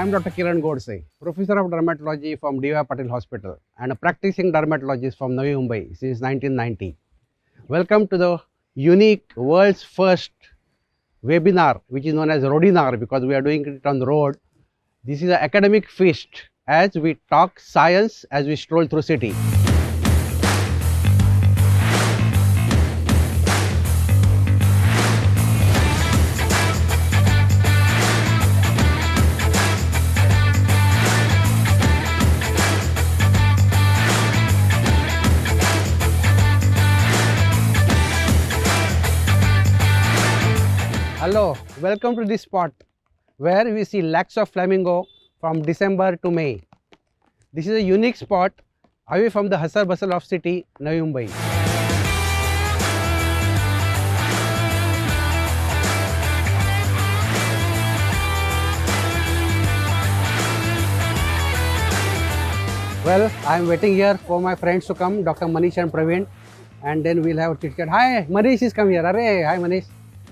I'm Dr. Kiran Godse, Professor of Dermatology from D.Y. Patil Hospital and a practicing dermatologist from Navi Mumbai since 1990. Welcome to the unique world's first webinar, which is known as Roadinar because we are doing it on the road. This is an academic feast as we talk science as we stroll through city. Hello, welcome to this spot where we see lakhs of flamingo from December to May. This is a unique spot away from the hustle bustle of city, Navi Mumbai. Well, I am waiting here for my friends to come, Dr. Manish and Praveen, and then we'll have a chit chat. Hi, Manish is come here. Arey, hi Manish.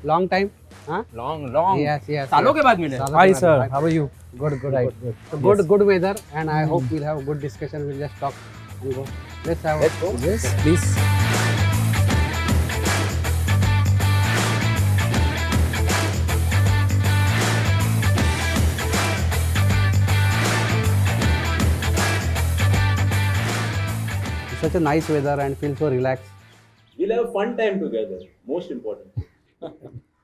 Long time. Huh? Long. Yes. सालों के बाद मिले. Hi sir, how are you? Good. So Yes. good weather, and I hope we'll have a good discussion. We'll just talk and go. Let's go. Yes, please. It's such a nice weather and feel so relaxed. We'll have a fun time together. Most important.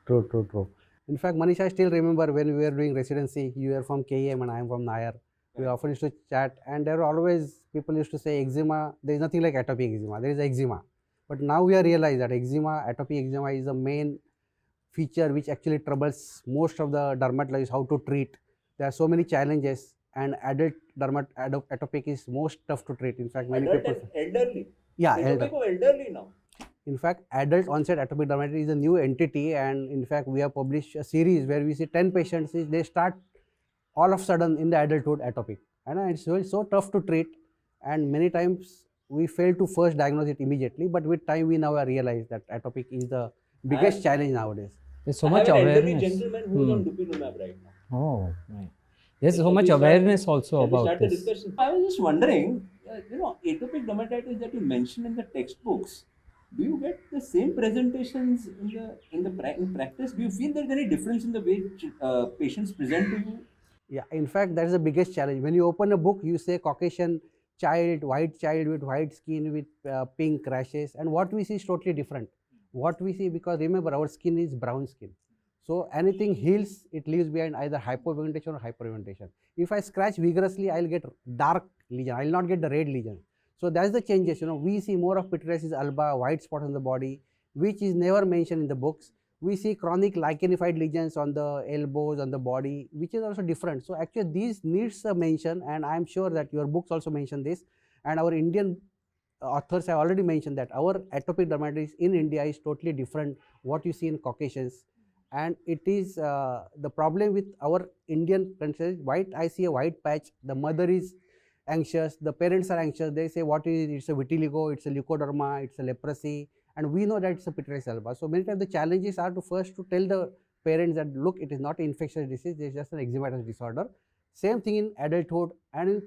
True. In fact, Manish, I still remember when we were doing residency, you were from KEM and I am from Nayar. We often used to chat, and there were always people used to say eczema. There is nothing like atopic eczema. There is eczema. But now we have realized that atopic eczema is the main feature which actually troubles most of the dermatologists how to treat. There are so many challenges, and adult atopic is most tough to treat. In fact, many people. Elderly. Yeah, elderly now. In fact, adult onset atopic dermatitis is a new entity, and in fact, we have published a series where we see 10 patients, they start all of a sudden in the adulthood atopic. And it's so tough to treat, and many times we fail to first diagnose it immediately, but with time we now realize that atopic is the biggest challenge nowadays. There's so I much have an awareness. elderly gentleman who's on dupilumab right now. Oh, right. There's so much awareness also Can we about start the this. discussion? I was just wondering, atopic dermatitis that you mentioned in the textbooks, do you get the same presentations in practice? Do you feel there's any difference in the way patients present to you? Yeah, in fact, that is the biggest challenge. When you open a book, you say Caucasian child with white skin with pink rashes, and what we see is totally different. What we see, because remember, our skin is brown skin. So anything heals, it leaves behind either hypopigmentation or hyperpigmentation. If I scratch vigorously, I'll get dark lesion. I'll not get the red lesion. So that's the changes. We see more of pityriasis alba, white spots on the body, which is never mentioned in the books. We see chronic lichenified lesions on the elbows, on the body, which is also different. So actually, these needs a mention, and I'm sure that your books also mention this. And our Indian authors have already mentioned that our atopic dermatitis in India is totally different what you see in Caucasians. And it is the problem with our Indian country. I see a white patch. The mother is anxious, the parents are anxious. They say, what is it? It's a vitiligo, it's a leukoderma, it's a leprosy, and we know that it's a pityriasis alba. So many times the challenges are to tell the parents that look, it is not an infectious disease, it's just an eczematous disorder. Same thing in adulthood, and in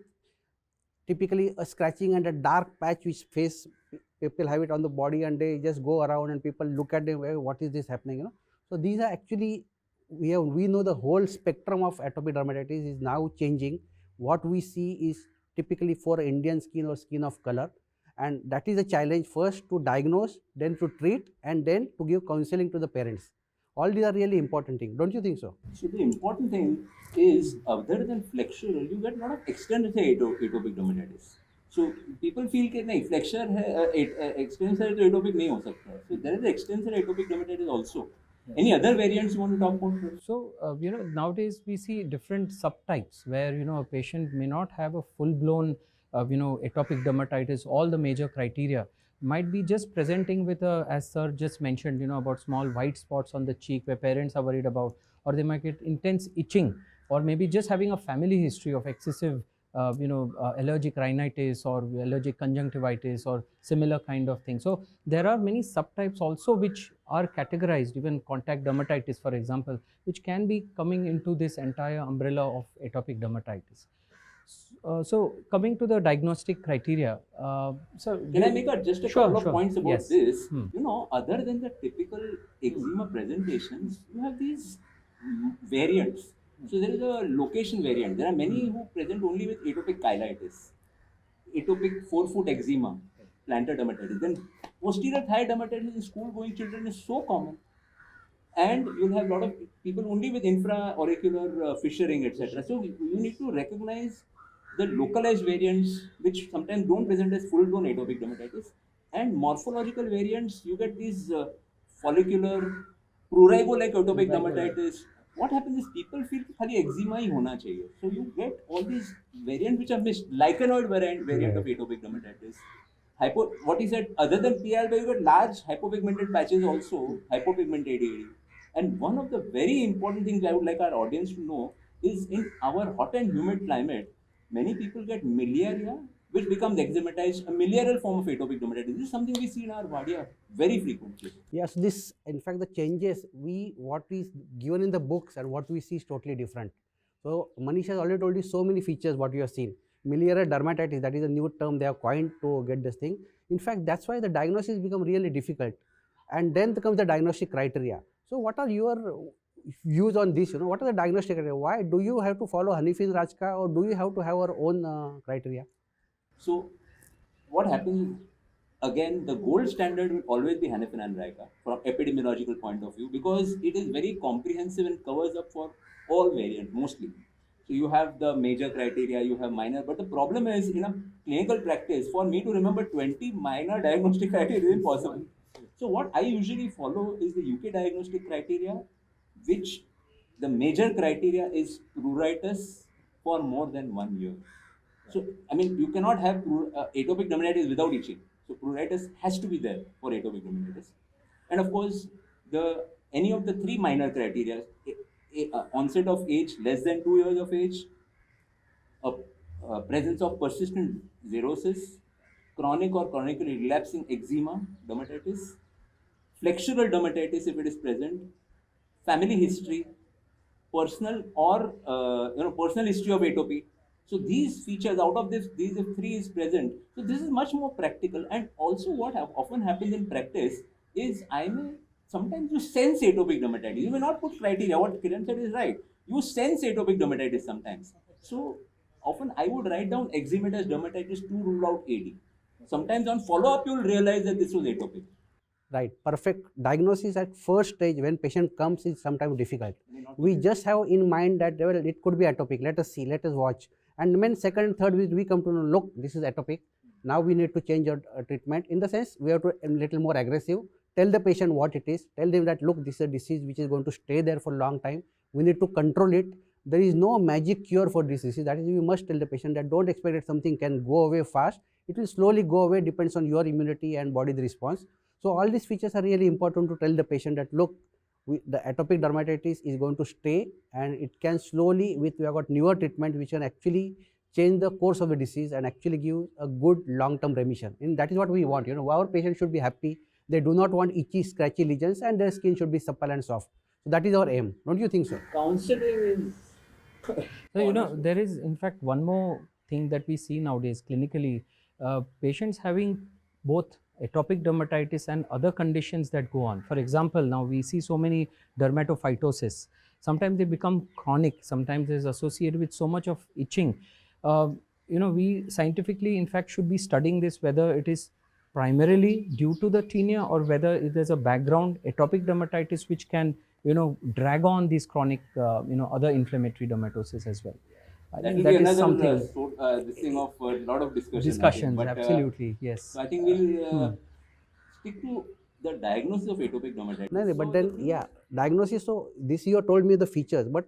typically a scratching and a dark patch which people have it on the body, and they just go around and people look at them, what is this happening? So these are actually, we know the whole spectrum of atopic dermatitis is now changing. What we see is typically for Indian skin or skin of color, and that is a challenge, first to diagnose, then to treat, and then to give counseling to the parents. All these are really important things, don't you think so? So the important thing is, other than flexural, you get a lot of extended atopic dermatitis. So people feel that flexure extensor atopic नहीं हो सकता. So there is extensor atopic dermatitis also. Yes. Any other variants you want to talk about? So, nowadays we see different subtypes where, a patient may not have a full-blown, atopic dermatitis, all the major criteria, might be just presenting with as sir just mentioned, about small white spots on the cheek where parents are worried about, or they might get intense itching, or maybe just having a family history of excessive allergic rhinitis or allergic conjunctivitis or similar kind of thing. So there are many subtypes also which are categorized, even contact dermatitis, for example, which can be coming into this entire umbrella of atopic dermatitis. So coming to the diagnostic criteria, so Can I make just a Sure, couple of sure. points about Yes. this? Hmm. You know, other than the typical eczema presentations, you have these variants. So there is a location variant. There are many who present only with atopic chylitis, atopic forefoot eczema, plantar dermatitis. Then posterior thigh dermatitis in school-going children is so common, and you'll have a lot of people only with infra-auricular fissuring, etc. So you need to recognize the localized variants, which sometimes don't present as full-blown atopic dermatitis, and morphological variants. You get these follicular prurigo-like atopic dermatitis. What happens is people feel कि खाली eczema ही होना चाहिए. So you get all these variants which are missed. Lichenoid variant of atopic dermatitis. What he said, other than PLB, you got large hypopigmented patches also, hypopigmented AD. And one of the very important things I would like our audience to know is in our hot and humid climate, many people get miliaria, which becomes eczematized, a miliarial form of atopic dermatitis. This is something we see in our Vadia very frequently. Yes, this, in fact, the changes, what is given in the books and what we see is totally different. So Manish has already told you so many features what you have seen. Miliary dermatitis, that is a new term they have coined to get this thing. In fact, that's why the diagnosis become really difficult. And then comes the diagnostic criteria. So what are your views on this? What are the diagnostic criteria? Why do you have to follow Hanifi's Rajka, or do you have to have our own criteria? So what happens, again, the gold standard will always be Hannifin and Rajka from epidemiological point of view, because it is very comprehensive and covers up for all variants mostly. So you have the major criteria, you have minor, but the problem is in a clinical practice, for me to remember 20 minor diagnostic criteria is impossible. So what I usually follow is the UK diagnostic criteria, which the major criteria is pruritus for more than 1 year. So, I mean, you cannot have atopic dermatitis without itching. So, pruritus has to be there for atopic dermatitis. And of course, any of the three minor criteria, onset of age less than 2 years of age, presence of persistent xerosis, chronic or chronically relapsing eczema, dermatitis, flexural dermatitis if it is present, family history, personal or personal history of atopy. So these features, out of this, these if three is present. So this is much more practical. And also what often happens in practice is sometimes you sense atopic dermatitis. You may not put criteria. What Kiran said is right. You sense atopic dermatitis sometimes. So often I would write down eczematous dermatitis to rule out AD. Sometimes on follow-up you will realize that this was atopic. Right, perfect diagnosis at first stage when patient comes is sometimes difficult. We just have in mind that well, it could be atopic. Let us see, let us watch. And when second and third week we come to know, look, this is atopic. Now we need to change our treatment. In the sense, we have to a little more aggressive. Tell the patient what it is. Tell them that look, this is a disease which is going to stay there for a long time. We need to control it. There is no magic cure for this disease. That is, we must tell the patient that don't expect that something can go away fast. It will slowly go away, depends on your immunity and body's response. So all these features are really important to tell the patient that look, the atopic dermatitis is going to stay, and it can slowly, we have got newer treatment which can actually change the course of the disease and actually give a good long-term remission. And that is what we want. Our patients should be happy. They do not want itchy, scratchy lesions, and their skin should be supple and soft. So that is our aim. Don't you think so? Counseling is. So there is in fact one more thing that we see nowadays clinically, patients having both atopic dermatitis and other conditions that go on. For example, now we see so many dermatophytosis. Sometimes they become chronic, sometimes it is associated with so much of itching. We scientifically in fact should be studying this, whether it is primarily due to the tinea or whether there's a background atopic dermatitis which can drag on these chronic other inflammatory dermatosis as well. I That think will be that is another something this thing of a lot of discussions. discussions, But, absolutely, yes. So I think we'll stick to the diagnosis of atopic dermatitis. No, but then, yeah, diagnosis. So this you told me the features, but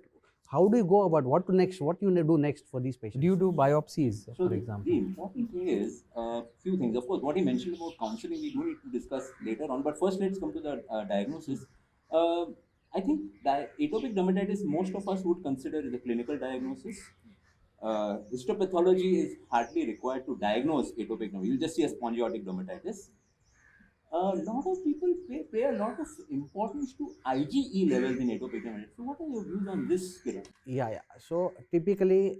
how do you go about what to next? What you do next for these patients? Do you do biopsies, So for example? the important thing is few things. Of course, what he mentioned about counseling, we do need to discuss later on. But first, let's come to the diagnosis. I think that atopic dermatitis, most of us would consider is a clinical diagnosis. histopathology is hardly required to diagnose atopic dermatitis. You'll just see a spongiortic dermatitis. A lot of people pay a lot of importance to IgE levels in atopic dermatitis. So, what are your views on this, Kiran? Yeah. So typically,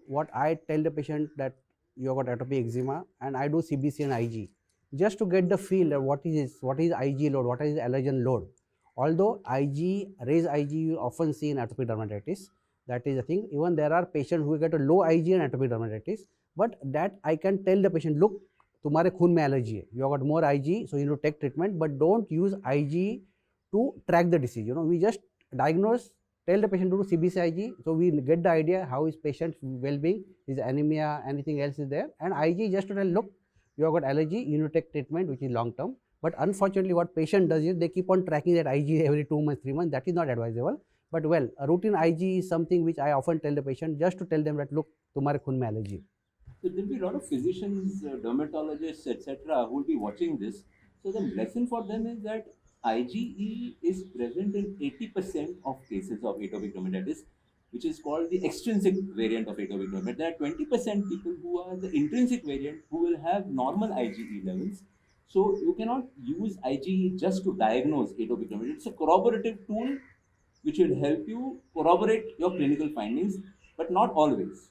what I tell the patient that you have got atopic eczema, and I do CBC and IG just to get the feel of what is IG load, what is allergen load. Although IG raise IG you often see in atopic dermatitis, that is the thing. Even there are patients who get a low IG and atopic dermatitis, but that I can tell the patient, look, तुम्हारे खून में allergy है, you have got more IG, so you need to take treatment, but don't use IG to track the disease. We just diagnose, tell the patient to do CBC-IG, so we get the idea how is patient's well-being, is anemia, anything else is there, and IG just to tell, look, you have got allergy, you need to take treatment which is long term. But unfortunately, what patient does is they keep on tracking that IG every 2 months, 3 months. That is not advisable. But well, a routine IG is something which I often tell the patient just to tell them that, look, तुम्हारे खून में allergy. So there will be a lot of physicians, dermatologists, etc., who will be watching this. So the lesson for them is that IgE is present in 80% of cases of atopic dermatitis, which is called the extrinsic variant of atopic dermatitis. There are 20% people who are the intrinsic variant who will have normal IgE levels. So you cannot use IgE just to diagnose atopic dermatitis. It's a corroborative tool which will help you corroborate your clinical findings, but not always.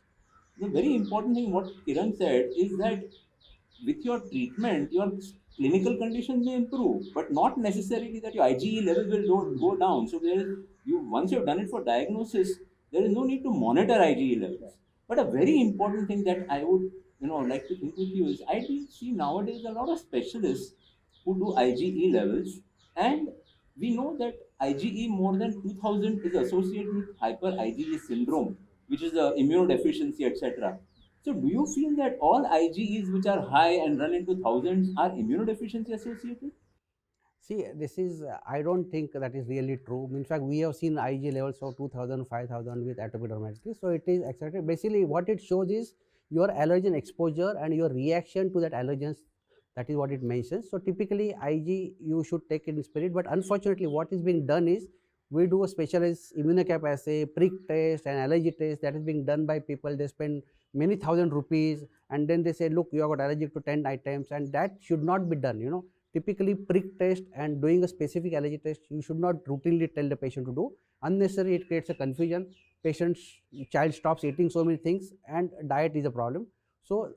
The very important thing what Kiran said is that with your treatment, your clinical condition may improve, but not necessarily that your IgE levels will go down. So there is once you've done it for diagnosis, there is no need to monitor IgE levels. But a very important thing that I would like to think with you is I do see nowadays a lot of specialists who do IgE levels, and we know that IgE more than 2000 is associated with hyper IgE syndrome, which is the immunodeficiency, etc. So, do you feel that all IgEs which are high and run into thousands are immunodeficiency associated? See, this is, I don't think that is really true. In fact, we have seen IG levels of 2000, 5000 with atopic dermatitis. So, it is accepted. Basically, what it shows is your allergen exposure and your reaction to that allergens. That is what it mentions. So, typically, IG you should take it in spirit. But unfortunately, what is being done is we do a specialized immunocap assay, prick test, and allergy test that is being done by people. They spend many thousand rupees and then they say, look, you have got allergic to 10 items, and that should not be done. Typically, prick test and doing a specific allergy test, you should not routinely tell the patient to do. Unnecessary, it creates a confusion. Child stops eating so many things, and diet is a problem. So,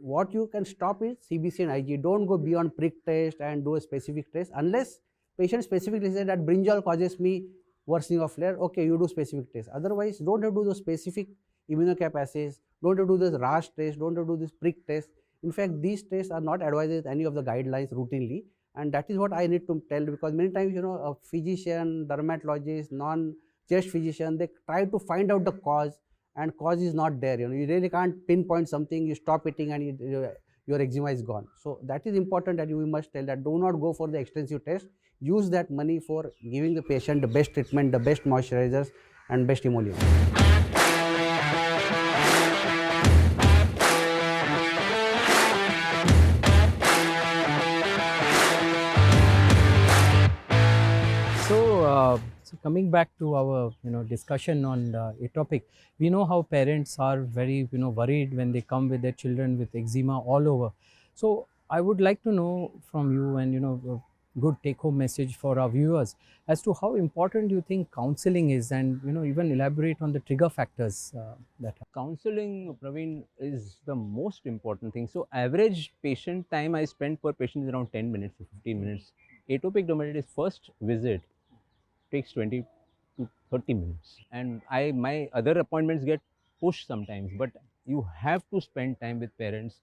what you can stop is CBC and IG. Don't go beyond prick test and do a specific test unless patient specifically say that brinjal causes me worsening of flare. Okay, you do specific test. Otherwise, don't have to do those specific immunocap assays. Don't have to do this rash test. Don't have to do this prick test. In fact, these tests are not advised with any of the guidelines routinely, and that is what I need to tell, because many times a physician, dermatologist, non-chest physician, they try to find out the cause, and cause is not there. You really can't pinpoint something. You stop eating and your eczema is gone. So that is important that you must tell that do not go for the extensive test. Use that money for giving the patient the best treatment, the best moisturizers, and best emollients. So coming back to our discussion on atopic, we know how parents are very worried when they come with their children with eczema all over. So I would like to know from you, and a good take-home message for our viewers as to how important you think counseling is, and even elaborate on the trigger factors that happen. Counseling, Praveen, is the most important thing. So average patient time I spend per patient is around 10 minutes to 15 minutes. Atopic dermatitis first visit takes 20 to 30 minutes, and my other appointments get pushed sometimes, but you have to spend time with parents.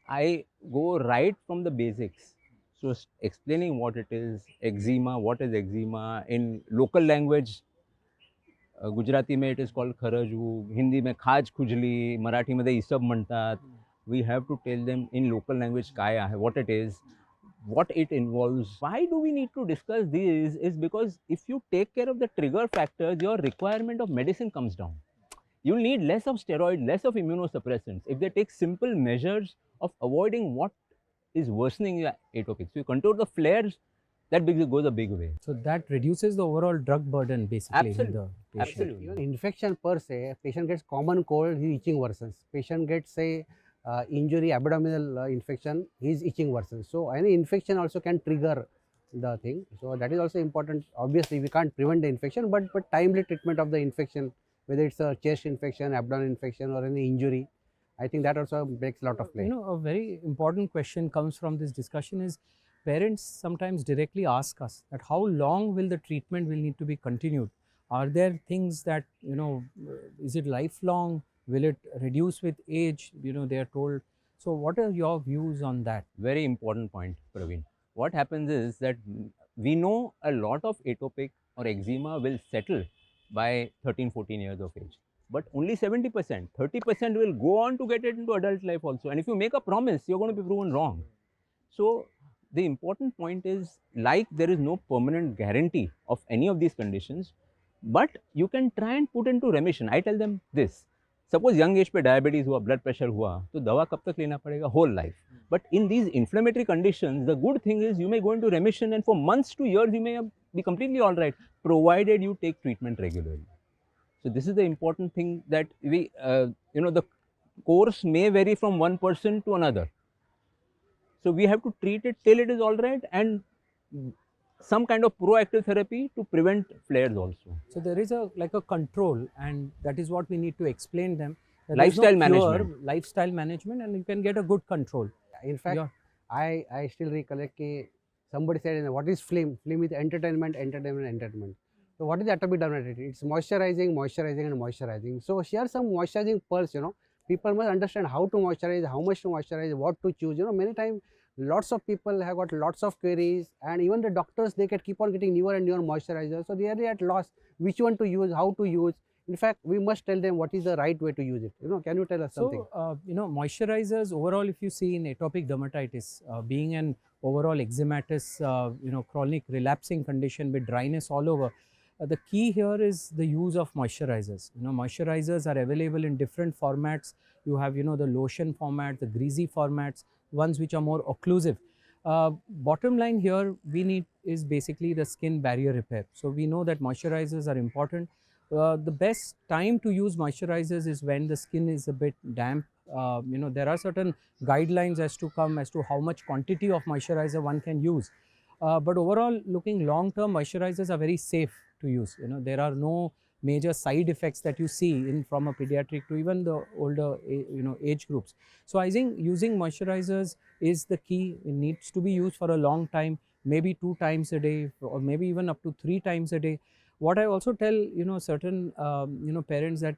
I go right from the basics, so explaining what it is, eczema, what is eczema in local language. Gujarati में it is called खरजू, Hindi में खाज खुजली, मराठी मध्ये इसब म्हणतात. We have to tell them in local language काय आहे, what it is, what it involves. Why do we need to discuss these is because if you take care of the trigger factors, your requirement of medicine comes down. You'll need less of steroid, less of immunosuppressants if they take simple measures of avoiding what is worsening your atopic. So you control the flares, goes a big way. So that reduces the overall drug burden basically in the patient. Absolutely. Even infection per se, patient gets common cold, his itching worsens. Patient gets say injury, abdominal infection, his itching worsens. So any infection also can trigger the thing. So that is also important. Obviously, we can't prevent the infection, but timely treatment of the infection, whether it's a chest infection, abdominal infection, or any injury, I think that also makes a lot of play. You know, a very important question comes from this discussion is parents sometimes directly ask us that how long will the treatment will need to be continued? Are there things that, you know, is it lifelong? Will it reduce with age? You know, they are told. So what are your views on that? Very important point, Praveen. What happens is that we know a lot of atopic or eczema will settle by 13, 14 years of age. But only 70%, 30% will go on to get it into adult life also. And if you make a promise, you're going to be proven wrong. So the important point is, like there is no permanent guarantee of any of these conditions, but you can try and put into remission. I tell them this, suppose young age पे diabetes हुआ, blood pressure हुआ, तो दवा कब तक लेना पड़ेगा? Whole life. But in these inflammatory conditions, the good thing is you may go into remission, and for months to years you may be completely all right, provided you take treatment regularly. So this is the important thing, that we, the course may vary from one person to another. So we have to treat it till it is all right, and some kind of proactive therapy to prevent flares also. So there is a like a control, and that is what we need to explain them. That there is Lifestyle no cure, management. lifestyle management, and you can get a good control. In fact, Yeah. I still recollect कि somebody said, what is film? Film is entertainment, entertainment, entertainment. So what is atopic dermatitis? It's moisturizing, moisturizing, and moisturizing. So share some moisturizing pearls. People must understand how to moisturize, how much to moisturize, what to choose. Many times lots of people have got lots of queries, and even the doctors, they can keep on getting newer and newer moisturizers. So they are at loss which one to use, how to use. In fact, we must tell them what is the right way to use it. Can you tell us something? So, moisturizers overall, if you see in atopic dermatitis, being an overall eczematous, chronic relapsing condition with dryness all over, the key here is the use of moisturizers. Moisturizers are available in different formats. You have, the lotion format, the greasy formats, ones which are more occlusive. Bottom line here we need is basically the skin barrier repair. So we know that moisturizers are important. The best time to use moisturizers is when the skin is a bit damp. There are certain guidelines as to how much quantity of moisturizer one can use. But overall, looking long term, moisturizers are very safe to use. There are no major side effects that you see from a pediatric to even the older age groups. So I think using moisturizers is the key. It needs to be used for a long time, maybe 2 times a day, or maybe even up to 3 times a day. What I also tell certain parents, that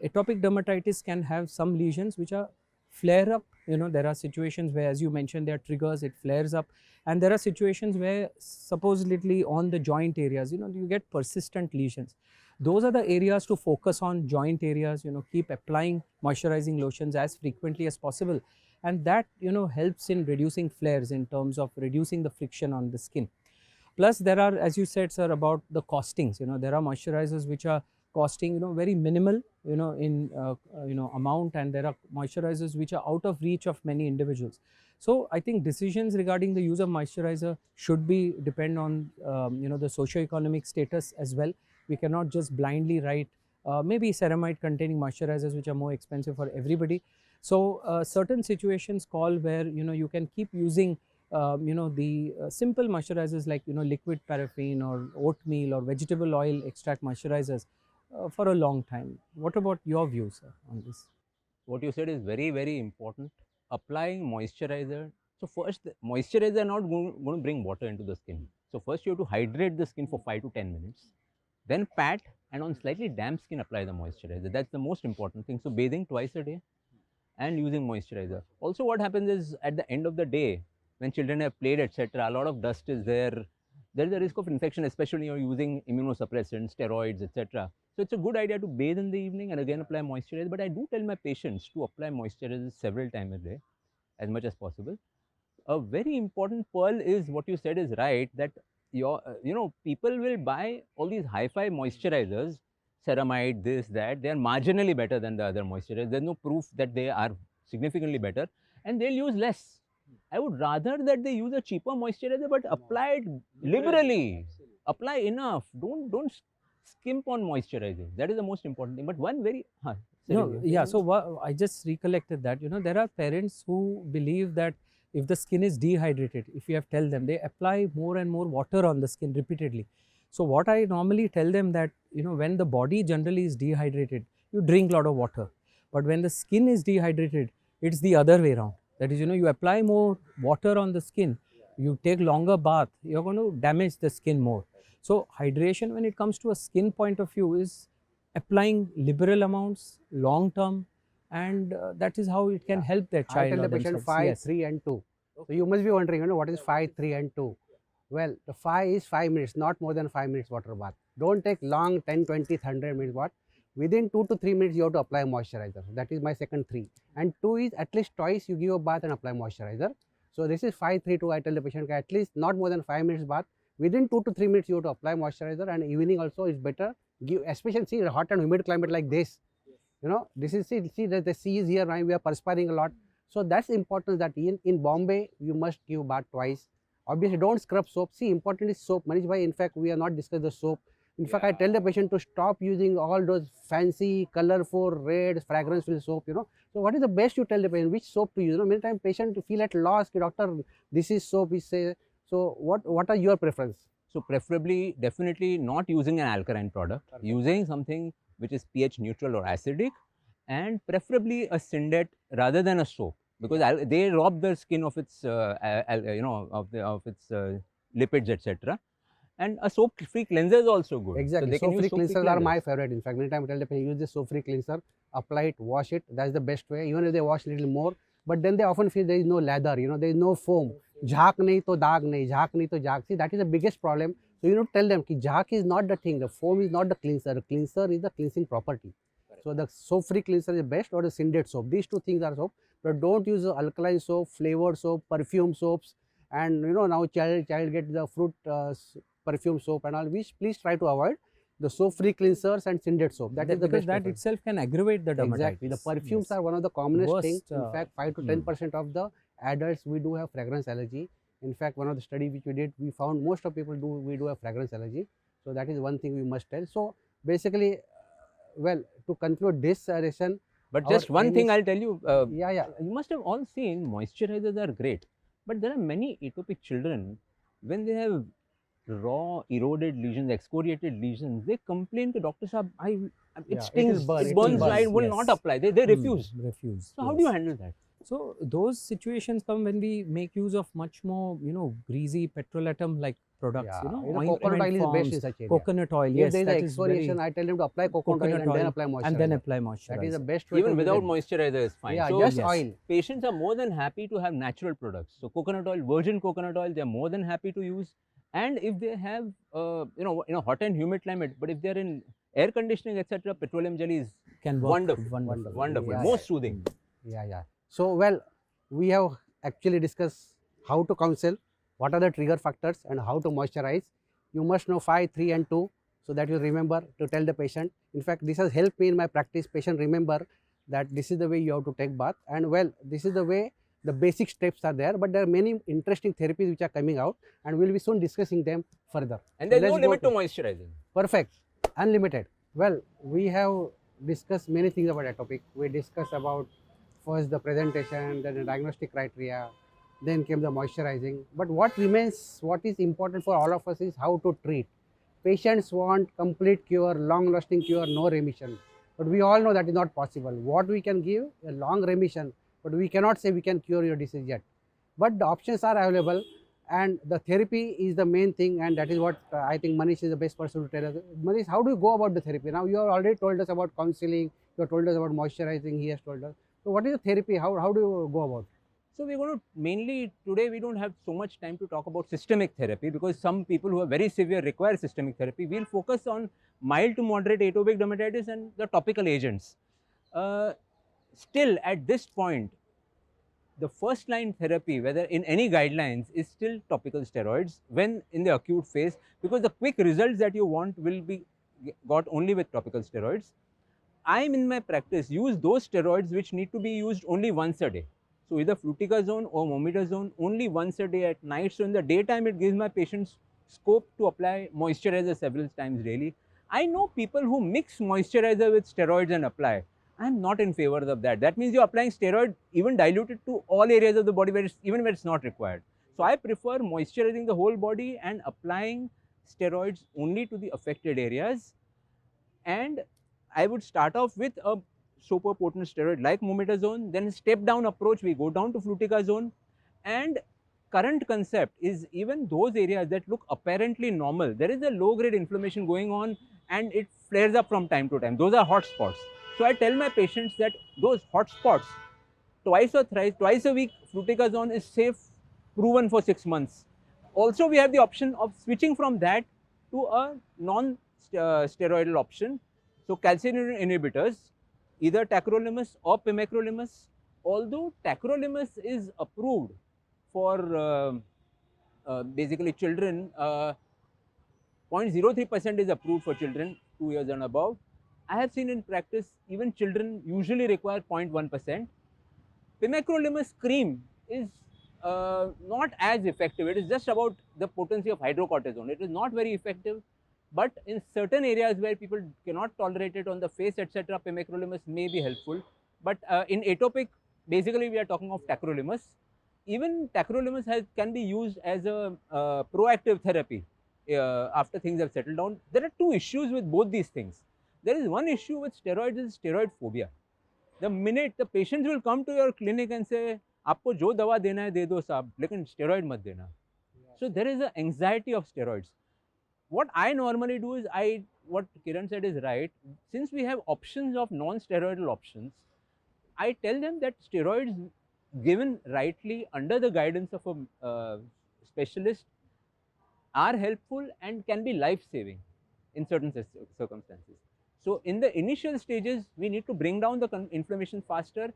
atopic dermatitis can have some lesions which are flare up. There are situations where, as you mentioned, there are triggers, it flares up, and there are situations where supposedly on the joint areas, you get persistent lesions. Those are the areas to focus on, joint areas. Keep applying moisturizing lotions as frequently as possible, and that helps in reducing flares in terms of reducing the friction on the skin. Plus there are, as you said sir, about the costings. There are moisturizers which are costing very minimal in amount, and there are moisturizers which are out of reach of many individuals. So I think decisions regarding the use of moisturizer should be depend on the socio-economic status as well. We cannot just blindly write maybe ceramide containing moisturizers which are more expensive for everybody. So certain situations call where you can keep using the simple moisturizers like liquid paraffin or oatmeal or vegetable oil extract moisturizers for a long time. What about your views sir, on this? What you said is very, very important. Applying moisturizer. So first, the moisturizer are not going to bring water into the skin. So first you have to hydrate the skin for 5 to 10 minutes. Then pat, and on slightly damp skin apply the moisturizer. That's the most important thing. So bathing twice a day and using moisturizer. Also what happens is, at the end of the day, when children have played, etc., a lot of dust is there. There is a risk of infection, especially when you're using immunosuppressants, steroids, etc. So it's a good idea to bathe in the evening and again apply moisturizer. But I do tell my patients to apply moisturizer several times a day, as much as possible. A very important pearl is what you said is right, that people will buy all these hi-fi moisturizers, ceramide, this, that. They are marginally better than the other moisturizers. There's no proof that they are significantly better, and they'll use less. I would rather that they use a cheaper moisturizer, but apply it liberally. Apply enough. Don't skimp on moisturizing. That is the most important thing. But one very No, yeah. So I just recollected that there are parents who believe that if the skin is dehydrated, if you have tell them, they apply more and more water on the skin repeatedly. So what I normally tell them that when the body generally is dehydrated, you drink a lot of water, but when the skin is dehydrated, it's the other way around. That is, you apply more water on the skin, you take longer bath, you're going to damage the skin more. So hydration, when it comes to a skin point of view, is applying liberal amounts, long term, and that is how it can help their I child. tell or the patient themselves. 5, Yes. 3 and 2. So you must be wondering, what is 5, 3 and 2? Well, the 5 is 5 minutes, not more than 5 minutes water bath. Don't take long 10, 20, 100 minutes bath. Within 2 to 3 minutes, you have to apply moisturizer. That is my second 3. And 2 is at least twice you give a bath and apply moisturizer. So this is 5, 3, 2. I tell the patient at least not more than 5 minutes bath. Within 2 to 3 minutes, you have to apply moisturizer, and evening also is better. Give, especially see hot and humid climate like this. This is see that the sea is here, right? We are perspiring a lot. So that's important that in Bombay, you must give bath twice. Obviously, don't scrub soap. See, important is soap. Manish bhai, in fact, we are not discussed the soap. In fact, I tell the patient to stop using all those fancy, colorful, red, fragrance-filled soap. So what is the best you tell the patient? Which soap to use? Many times patient feel at loss. Doctor, this is soap. He say. So what are your preference? So preferably, definitely not using an alkaline product, using something which is pH neutral or acidic, and preferably a syndet rather than a soap, because they rob the skin of its of its lipids, etc. And a soap-free cleanser is also good. Exactly. So Soap-free cleansers are my favorite. In fact, many times I tell the patient, use the soap-free cleanser, apply it, wash it. That's the best way. Even if they wash a little more, but then they often feel there is no lather. There is no foam. Jhaak nahi to daag nahi. Jhaak nahi to jaag. See, that is the biggest problem. So you tell them that jhaak is not the thing. The foam is not the cleanser. The cleanser is the cleansing property. So the soap-free cleanser is best, or the syndet soap. These two things are soap. But don't use the alkaline soap, flavored soap, perfume soaps, and now child get the fruit perfume soap and all. Which please try to avoid. The soap-free cleansers and syndet soap. That is the best. Because that itself can aggravate the dermatitis. Exactly. The perfumes are one of the commonest Worst, things. In fact, 5 to 10% of the adults we do have fragrance allergy. In fact, one of the study which we did, we found most of people we do have fragrance allergy. So that is one thing we must tell. So basically, well, to conclude this session. But just one thing I'll tell you. Yeah. You must have all seen moisturizers are great, but there are many atopic children, when they have raw eroded lesions, excoriated lesions, they complain to doctor sahab, it stings, it burns, I will not apply. They refuse. So how do you handle that? So those situations come when we make use of much more, greasy petrolatum like products. Coconut oil is best in such area. Coconut oil, If yes. there is exfoliation, I tell them to apply coconut oil and then apply moisturizer. And then apply moisturizer. That is the best way. Even without moisturizer is fine. Yeah, so just oil. Patients are more than happy to have natural products. So coconut oil, virgin coconut oil, they are more than happy to use. And if they have, in a hot and humid climate, but if they are in air conditioning, etc., petroleum jelly is wonderful. Yeah, most soothing. Yeah. So, well, we have actually discussed how to counsel, what are the trigger factors, and how to moisturize. You must know 5, 3 and 2, so that you remember to tell the patient. In fact, this has helped me in my practice. Patient remember that this is the way you have to take bath, and well, this is the way. The basic steps are there, but there are many interesting therapies which are coming out, and we'll be soon discussing them further. And there's no limit to moisturizing. Perfect, unlimited. Well, we have discussed many things about that topic. We discussed about first the presentation, then the diagnostic criteria, then came the moisturizing. But what remains, what is important for all of us is how to treat. Patients want complete cure, long-lasting cure, no remission. But we all know that is not possible. What we can give, a long remission, but we cannot say we can cure your disease yet. But the options are available, and the therapy is the main thing, and that is what I think Manish is the best person to tell us. Manish, how do you go about the therapy? Now you have already told us about counseling, you have told us about moisturizing, he has told us. So what is the therapy? How do you go about? So we're going to mainly, today we don't have so much time to talk about systemic therapy, because some people who are very severe require systemic therapy. We'll focus on mild to moderate atopic dermatitis and the topical agents. Still at this point, the first line therapy, whether in any guidelines, is still topical steroids when in the acute phase, because the quick results that you want will be got only with topical steroids. I, in my practice, use those steroids which need to be used only once a day. So either fluticasone or mometasone only once a day at night. So in the daytime, it gives my patients scope to apply moisturizer several times daily. I know people who mix moisturizer with steroids and apply. I'm not in favor of that. That means you're applying steroid even diluted to all areas of the body where even where it's not required. So I prefer moisturizing the whole body and applying steroids only to the affected areas. And I would start off with a super potent steroid like mometasone, then step down approach, we go down to fluticasone. And current concept is even those areas that look apparently normal, there is a low grade inflammation going on and it flares up from time to time. Those are hot spots. So I tell my patients that those hot spots, twice a week, fluticasone is safe, proven for 6 months. Also, we have the option of switching from that to a non-steroidal option. So, calcineurin inhibitors, either tacrolimus or pimecrolimus. Although tacrolimus is approved for basically children, 0.03% is approved for children 2 years and above. I have seen in practice even children usually require 0.1%. Pimecrolimus cream is not as effective. It is just about the potency of hydrocortisone. It is not very effective, but in certain areas where people cannot tolerate it on the face, etc., pimecrolimus may be helpful. But in atopic, basically we are talking of tacrolimus. Even tacrolimus can be used as a proactive therapy after things have settled down. There are two issues with both these things. There is one issue with steroids, is steroid phobia. The minute the patients will come to your clinic and say, आपको जो दवा देना है दे दो साहब, लेकिन steroid मत देना. So there is an anxiety of steroids. What I normally do is, what Kiran said is right. Since we have options of non-steroidal options, I tell them that steroids given rightly under the guidance of a specialist are helpful and can be life-saving in certain circumstances. So in the initial stages, we need to bring down the inflammation faster.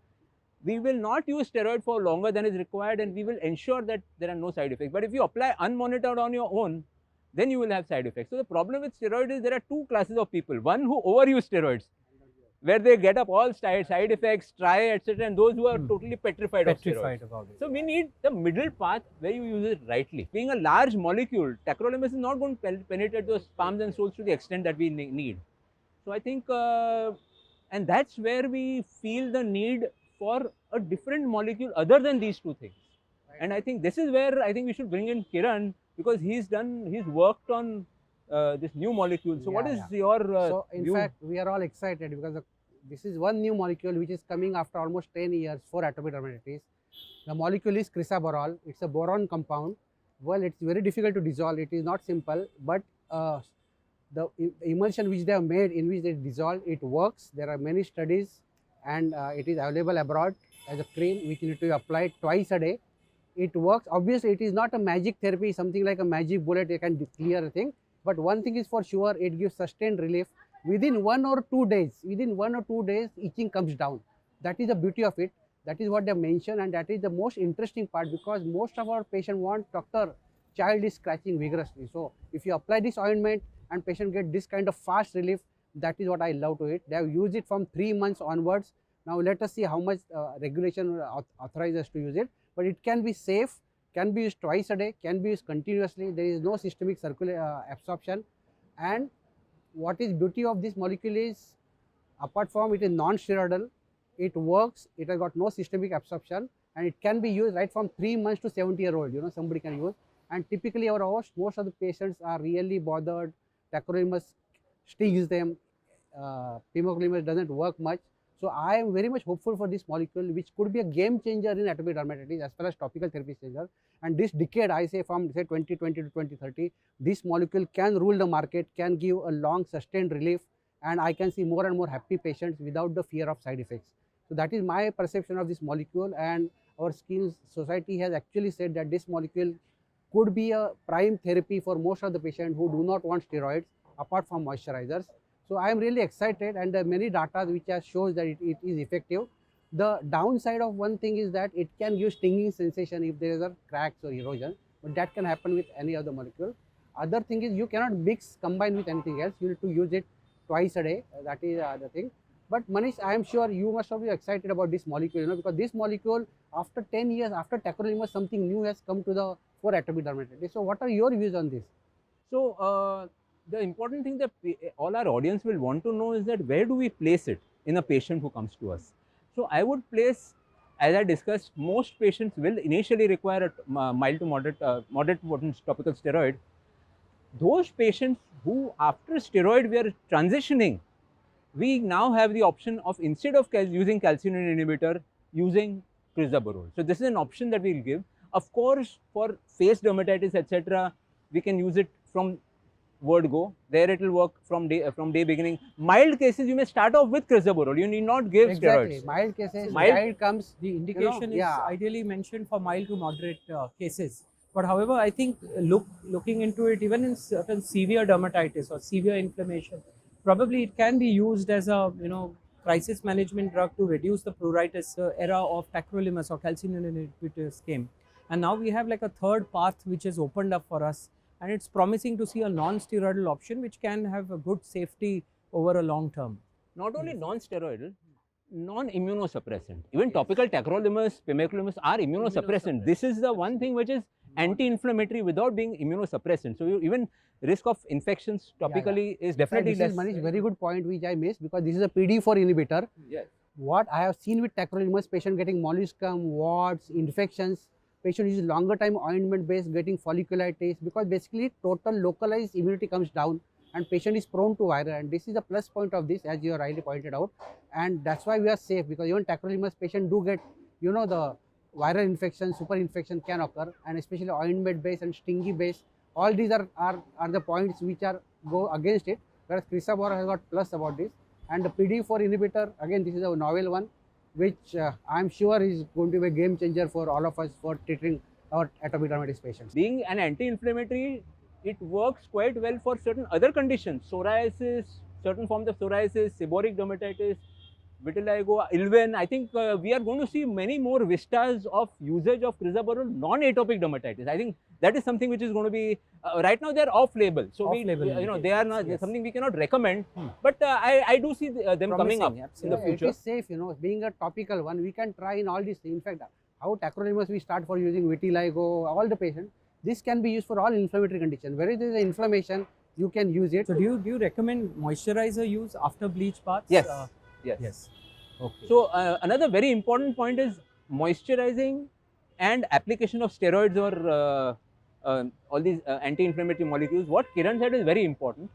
We will not use steroid for longer than is required, and we will ensure that there are no side effects. But if you apply unmonitored on your own, then you will have side effects. So the problem with steroid is there are two classes of people. One who overuse steroids, where they get up all side effects, try, etc., and those who are totally petrified of steroids. About it. So we need the middle path where you use it rightly. Being a large molecule, tacrolimus is not going to penetrate those palms and soles to the extent that we need. So I think, and that's where we feel the need for a different molecule other than these two things. Right. And I think this is where I think we should bring in Kiran, because he's worked on this new molecule. So what is your so in view? fact, we are all excited because this is one new molecule which is coming after almost 10 years for atopic dermatitis. The molecule is crisaborole. It's a boron compound. Well, it's very difficult to dissolve. It is not simple, but the emulsion which they have made, in which they dissolve, it works. There are many studies, and it is available abroad as a cream which you need to apply twice a day. It works. Obviously, it is not a magic therapy, something like a magic bullet you can clear a thing. But one thing is for sure, it gives sustained relief. Within 1 or 2 days, itching comes down. That is the beauty of it. That is what they mentioned, and that is the most interesting part, because most of our patients want, doctor, child is scratching vigorously. So if you apply this ointment and patient get this kind of fast relief, that is what I love to it. They have used it from 3 months onwards. Now let us see how much regulation authorizes us to use it. But it can be safe, can be used twice a day, can be used continuously. There is no systemic absorption. And what is beauty of this molecule is, apart from it is non-steroidal, it works, it has got no systemic absorption, and it can be used right from 3 months to 70-year-old, somebody can use. And typically most of the patients are really bothered. Tacrolimus stings them, pimecrolimus doesn't work much. So I am very much hopeful for this molecule, which could be a game changer in atopic dermatitis as far as topical therapy is concerned. And this decade, I say from 2020 to 2030, this molecule can rule the market, can give a long sustained relief, and I can see more and more happy patients without the fear of side effects. So that is my perception of this molecule, and our Skin Society has actually said that this molecule could be a prime therapy for most of the patients who do not want steroids apart from moisturizers. So I am really excited, and there are many data which shows that it is effective. The downside of one thing is that it can give stinging sensation if there is a cracks or erosion, but that can happen with any other molecule. Other thing is you cannot combine with anything else. You need to use it twice a day. That is the thing. But Manish, I am sure you must have been excited about this molecule, because this molecule, after 10 years, after tacrolimus, something new has come to the for atopic dermatitis. So what are your views on this? So the important thing that all our audience will want to know is that where do we place it in a patient who comes to us. So I would place, as I discussed, most patients will initially require a mild to moderate potent topical steroid. Those patients who after steroid we are transitioning, we now have the option of, instead of using calcineurin inhibitor, using crisaborole. So this is an option that we'll give. Of course, for face dermatitis, etc., we can use it from word go. There it will work from day beginning. Mild cases, you may start off with crisaborole. You need not give Exactly. steroids. Mild cases, Mild- child comes. The indication is yeah. ideally mentioned for mild to moderate cases. But however, I think looking into it, even in certain severe dermatitis or severe inflammation, probably it can be used as a crisis management drug to reduce the pruritus. Era of tacrolimus or calcineurin inhibitors came, and now we have like a third path which has opened up for us, and it's promising to see a non-steroidal option which can have a good safety over a long term. Not only non-steroidal, non-immunosuppressant. Even topical tacrolimus, pimecrolimus are immunosuppressant. This is the one thing which is anti-inflammatory without being immunosuppressant. So even risk of infections topically is definitely this less. is Manish, very good point which I missed, because this is a PD4 inhibitor. Yes. What I have seen with tacrolimus, patient getting molluscum, warts, infections, patient uses longer time ointment base, getting folliculitis, because basically total localized immunity comes down and patient is prone to viral, and this is the plus point of this, as you have rightly pointed out, and that's why we are safe, because even tacrolimus patient do get the viral infection, super infection can occur, and especially ointment base and stingy base, all these are the points which are go against it, whereas crisaborole has got plus about this. And the PD4 inhibitor, again this is a novel one, which I am sure is going to be a game changer for all of us for treating our atopic dermatitis patients. Being an anti-inflammatory, it works quite well for certain other conditions, psoriasis, certain forms of psoriasis, seborrheic dermatitis, vitiligo, ILVEN. I think we are going to see many more vistas of usage of crisaborole non-atopic dermatitis. I think that is something which is going to be, right now they are off-label. So Off-label they are not yes. something we cannot recommend, but I do see them coming up Promising, in the It future. is safe, being a topical one, we can try in all these things. In fact, how tacrolimus we start for using vitiligo, all the patients, this can be used for all inflammatory conditions. Whereas there is inflammation, you can use it. So do you recommend moisturizer use after bleach baths? Yes. Yes. Yes. Okay. So another very important point is moisturizing and application of steroids or all these anti-inflammatory molecules. What Kiran said is very important.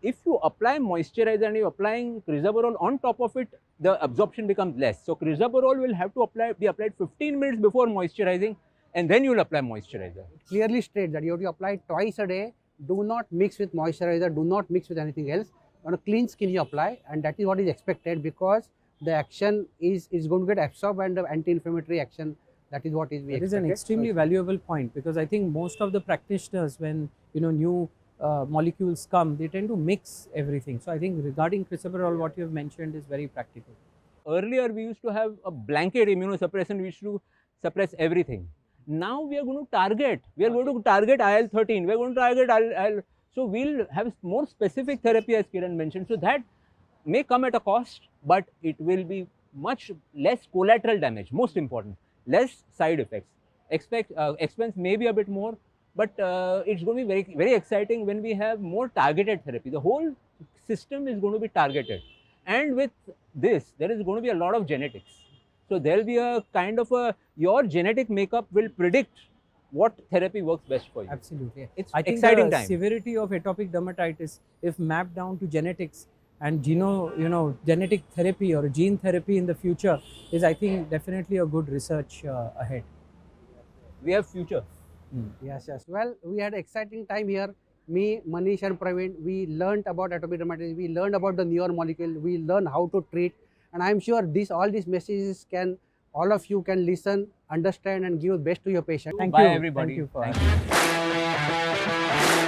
If you apply moisturizer and you're applying crisaborole on top of it, the absorption becomes less. So crisaborole will have to be applied 15 minutes before moisturizing, and then you will apply moisturizer. Clearly states that you have to apply twice a day. Do not mix with moisturizer. Do not mix with anything else. On a clean skin you apply, and that is what is expected, because the action is going to get absorbed, and the anti-inflammatory action, that is what is It is an expected. extremely valuable point, because I think most of the practitioners, when new molecules come, they tend to mix everything. So I think regarding crisaborole, what you have mentioned is very practical. Earlier we used to have a blanket immunosuppression. We used to suppress everything. Now we are going to target. We are going to target IL-13. We are going to target IL. So we'll have more specific therapy, as Kiran mentioned. So that may come at a cost, but it will be much less collateral damage. Most important, less side effects. Expense may be a bit more, but it's going to be very, very exciting when we have more targeted therapy. The whole system is going to be targeted, and with this, there is going to be a lot of genetics. So there will be a kind of your genetic makeup will predict what therapy works best for you. Absolutely. It's I think exciting the time. severity of atopic dermatitis, if mapped down to genetics and genetic therapy or gene therapy in the future, is, I think, definitely a good research ahead. We have future. Yes. Well, we had exciting time here. Me, Manish and Praveen, we learned about atopic dermatitis. We learned about the newer molecule. We learned how to treat. And I am sure all these messages all of you can listen, understand, and give best to your patient. Thank Bye you. everybody. Thank you for Thank you.